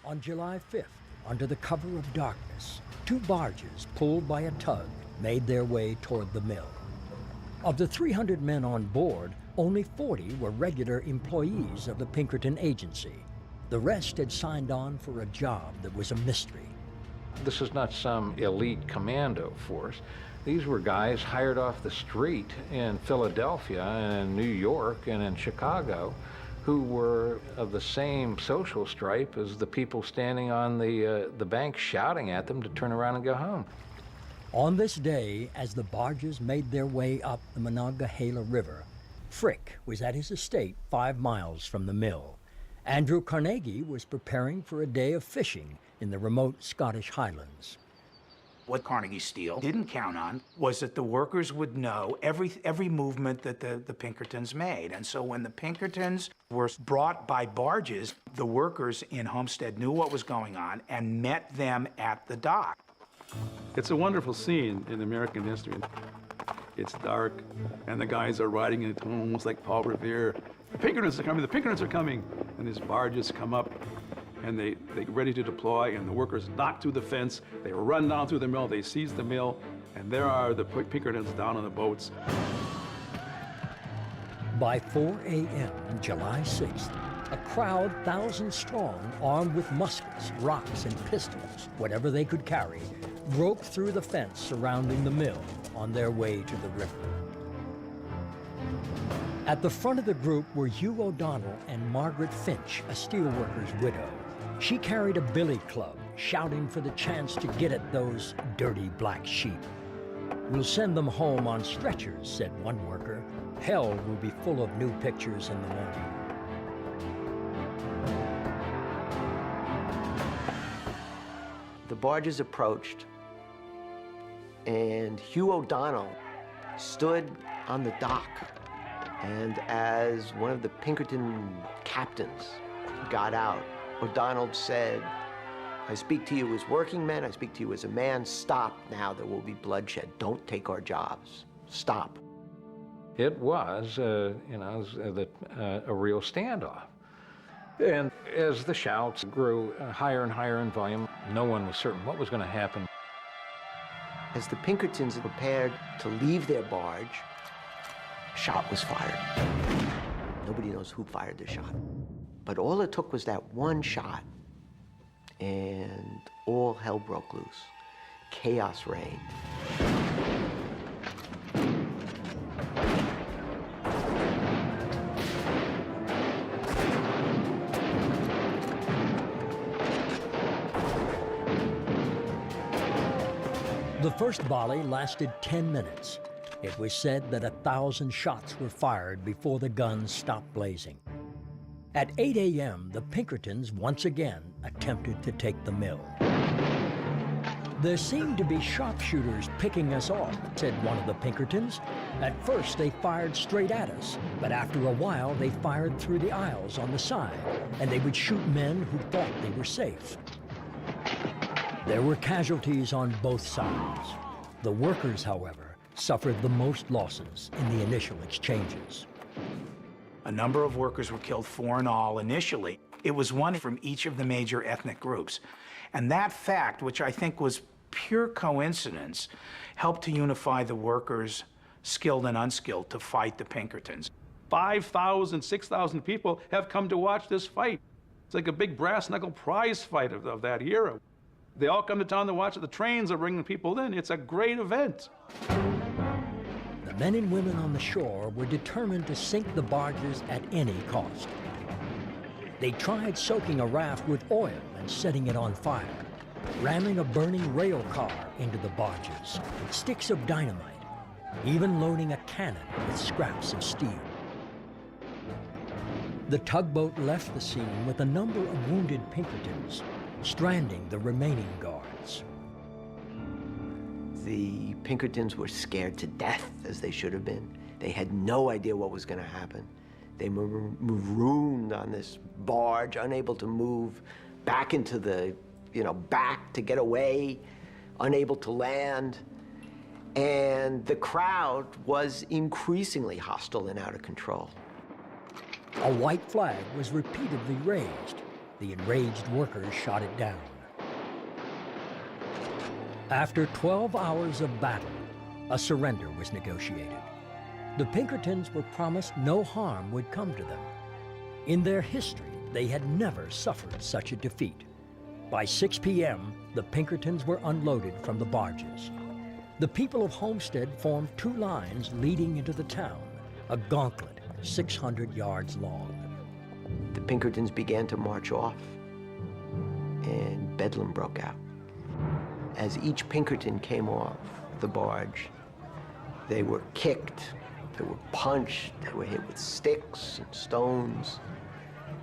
On July 5th, under the cover of darkness, two barges pulled by a tug made their way toward the mill. Of the 300 men on board, only 40 were regular employees of the Pinkerton agency. The rest had signed on for a job that was a mystery. This is not some elite commando force. These were guys hired off the street in Philadelphia and in New York and in Chicago who were of the same social stripe as the people standing on the bank shouting at them to turn around and go home. On this day, as the barges made their way up the Monongahela River, Frick was at his estate 5 miles from the mill. Andrew Carnegie was preparing for a day of fishing in the remote Scottish Highlands. What Carnegie Steel didn't count on was that the workers would know every movement that the Pinkertons made. And so when the Pinkertons were brought by barges, the workers in Homestead knew what was going on and met them at the dock. It's a wonderful scene in American history. It's dark, and the guys are riding it almost like Paul Revere. The Pinkertons are coming, the Pinkertons are coming. And these barges come up, and they're ready to deploy, and the workers knock through the fence. They run down through the mill, they seize the mill, and there are the Pinkertons down on the boats. By 4 a.m. July 6th, a crowd thousands strong, armed with muskets, rocks, and pistols, whatever they could carry, broke through the fence surrounding the mill on their way to the river. At the front of the group were Hugh O'Donnell and Margaret Finch, a steelworker's widow. She carried a billy club, shouting for the chance to get at those dirty black sheep. "We'll send them home on stretchers," said one worker. "Hell will be full of new pictures in the morning." The barges approached, and Hugh O'Donnell stood on the dock. And as one of the Pinkerton captains got out, O'Donnell said, "I speak to you as working men, I speak to you as a man. Stop now, there will be bloodshed. Don't take our jobs. Stop." It was, a real standoff. And as the shouts grew higher and higher in volume, no one was certain what was going to happen. As the Pinkertons prepared to leave their barge, a shot was fired. Nobody knows who fired the shot. But all it took was that one shot, and all hell broke loose. Chaos reigned. The first volley lasted 10 minutes. It was said that 1,000 shots were fired before the guns stopped blazing. At 8 a.m., the Pinkertons once again attempted to take the mill. "There seemed to be sharpshooters picking us off," said one of the Pinkertons. "At first, they fired straight at us, but after a while, they fired through the aisles on the side, and they would shoot men who thought they were safe." There were casualties on both sides. The workers, however, suffered the most losses in the initial exchanges. A number of workers were killed, 4 in all initially. It was one from each of the major ethnic groups. And that fact, which I think was pure coincidence, helped to unify the workers, skilled and unskilled, to fight the Pinkertons. 5,000, 6,000 people have come to watch this fight. It's like a big brass knuckle prize fight of that era. They all come to town to watch it. The trains are bringing people in. It's a great event. The men and women on the shore were determined to sink the barges at any cost. They tried soaking a raft with oil and setting it on fire, ramming a burning rail car into the barges, sticks of dynamite, even loading a cannon with scraps of steel. The tugboat left the scene with a number of wounded Pinkertons, stranding the remaining guards. The Pinkertons were scared to death, as they should have been. They had no idea what was going to happen. They were marooned on this barge, unable to move back into the, back to get away, unable to land. And the crowd was increasingly hostile and out of control. A white flag was repeatedly raised. The enraged workers shot it down. After 12 hours of battle, a surrender was negotiated. The Pinkertons were promised no harm would come to them. In their history, they had never suffered such a defeat. By 6 p.m., the Pinkertons were unloaded from the barges. The people of Homestead formed two lines leading into the town, a gauntlet 600 yards long. The Pinkertons began to march off, and bedlam broke out. As each Pinkerton came off the barge, they were kicked, they were punched, they were hit with sticks and stones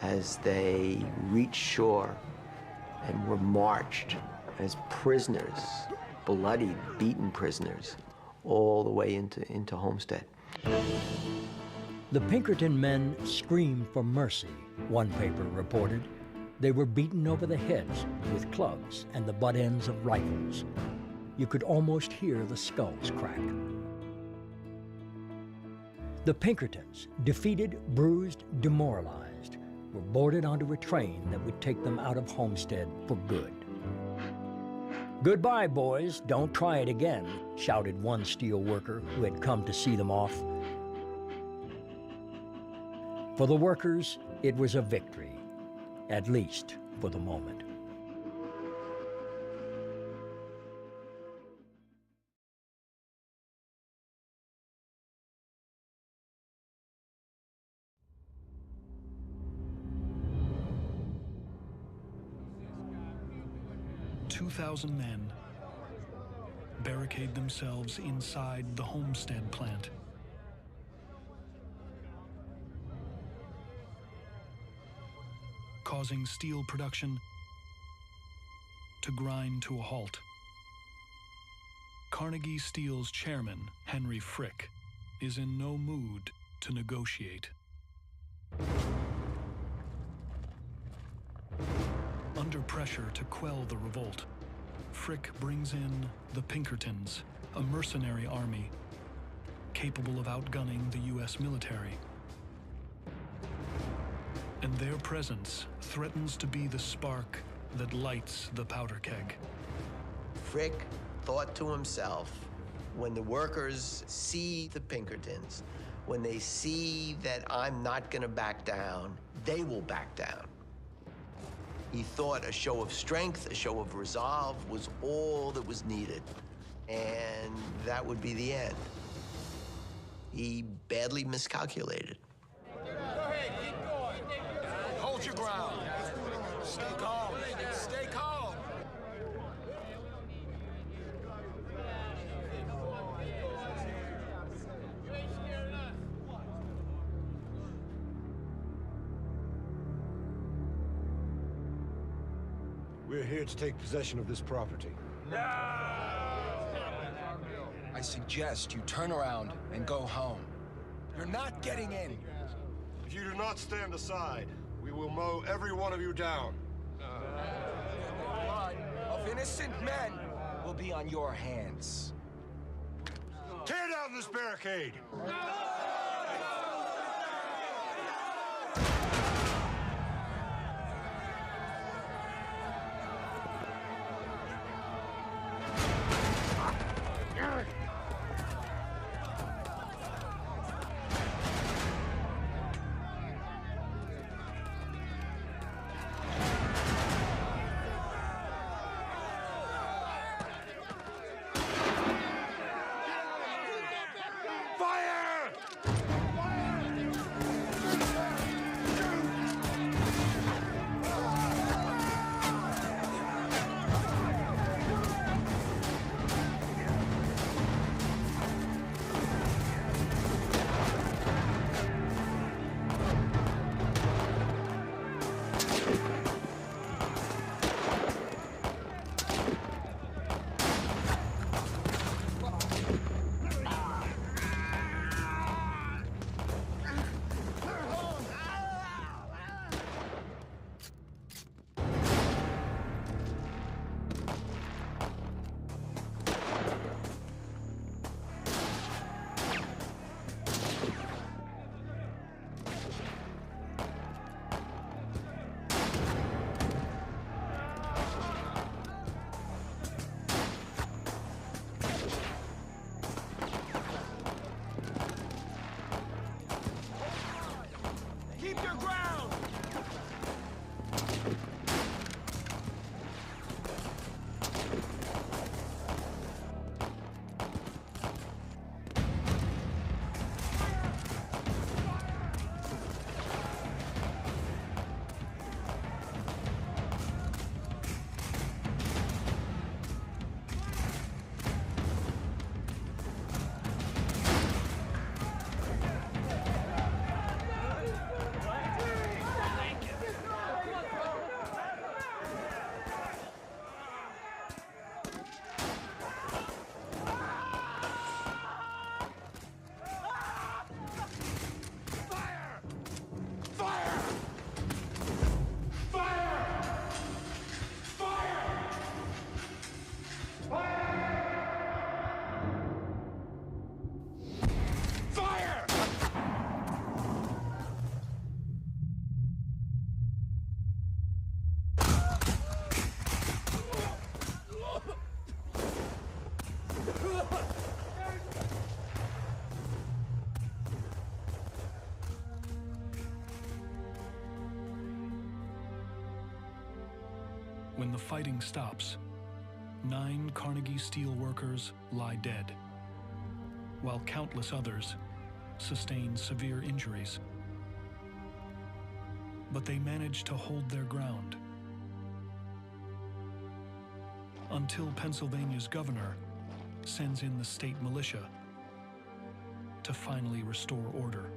as they reached shore and were marched as prisoners, bloodied, beaten prisoners, all the way into Homestead. The Pinkerton men screamed for mercy, one paper reported. They were beaten over the heads with clubs and the butt ends of rifles. You could almost hear the skulls crack. The Pinkertons, defeated, bruised, demoralized, were boarded onto a train that would take them out of Homestead for good. "Goodbye, boys, don't try it again," shouted one steel worker who had come to see them off. For the workers, it was a victory, at least for the moment. $2,000 men barricade themselves inside the Homestead plant. Causing steel production to grind to a halt. Carnegie Steel's chairman, Henry Frick, is in no mood to negotiate. Under pressure to quell the revolt, Frick brings in the Pinkertons, a mercenary army capable of outgunning the U.S. military. And their presence threatens to be the spark that lights the powder keg. Frick thought to himself, when the workers see the Pinkertons, when they see that I'm not gonna back down, they will back down. He thought a show of strength, a show of resolve was all that was needed, and that would be the end. He badly miscalculated. Hold your ground. Stay calm. Stay calm. We're here to take possession of this property. No! I suggest you turn around and go home. You're not getting in. If you do not stand aside, we will mow every one of you down. Blood of innocent men will be on your hands. Tear down this barricade! Fire! When the fighting stops, 9 Carnegie Steel workers lie dead, while countless others sustain severe injuries. But they manage to hold their ground until Pennsylvania's governor sends in the state militia to finally restore order.